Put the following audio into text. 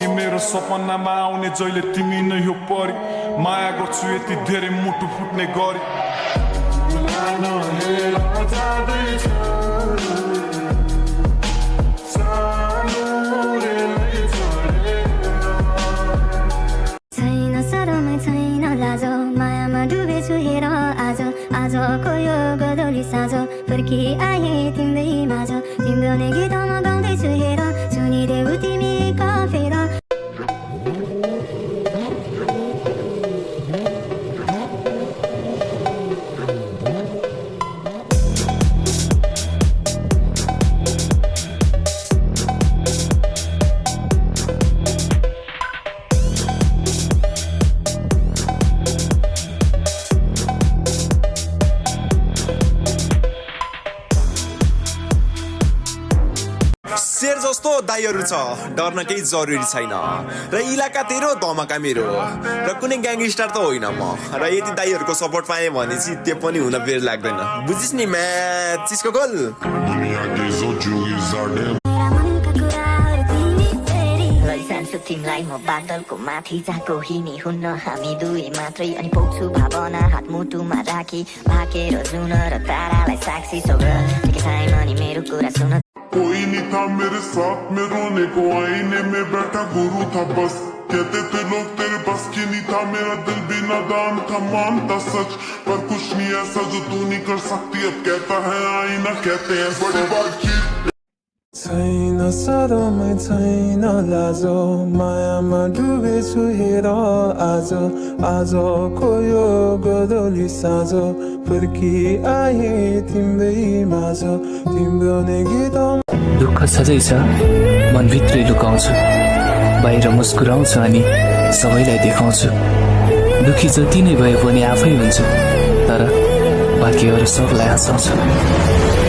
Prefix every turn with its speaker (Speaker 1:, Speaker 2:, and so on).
Speaker 1: मेरो सपनामा आउने जहिले तिमी नै हो परी माया गर्छु यति धेरै मुटु फुट्ने गरी
Speaker 2: छैन सरमै छैन लाजो मायामा डुबेछु हेर आज आजको यो गदौली साँझ फर्की आए तिम्रै माझ तिम्रो नै गीतमा गाउँदैछु हेर सुनिदेऊ तिमी कफेर
Speaker 3: शेर जस्तो दाइहरू छ डर्न केही जरुरी छैन र इलाका तेरो धमाका मेरो र कुनै ग्याङस्टर त होइन म र यदि दाइहरूको सपोर्ट पाएँ भने चाहिँ त्यो पनि हुन बेर लाग्दैन बुझिस् नि म्याच चिसको गोल
Speaker 4: तिमीलाई म बादलको माथि जहाँ हिँडी हुन्न हामी दुई मात्रै अनि पाउँछु भावना हात मुटुमा राखी भाकेर जुन र तारालाई साक्षी छैन अनि मेरो कुरा सुन
Speaker 5: कोई नहीं था मेरे साथ में रोने को आईने में बैठा गुरु था बस कहते थे लोग तेरे बस की नहीं था मेरा दिल भी नादान था मानता सच पर कुछ नहीं ऐसा जो तू नहीं कर सकती अब कहता है आईना कहते हैं बड़ी बातचीत
Speaker 6: छैन सरमै छैन लाजो मायामा डुबेछु हेर आज आजको यो गदौली साँझ फर्की आए तिम्रै माझ तिम्रो नै गीत
Speaker 7: दुःख सधैँ छ मनभित्रै लुकाउँछु बाहिर मुस्कुराउँछु अनि सबैलाई देखाउँछु दुखी जति नै भए पनि आफै हुन्छु तर बाँकी अरू सबलाई हँसाउँछु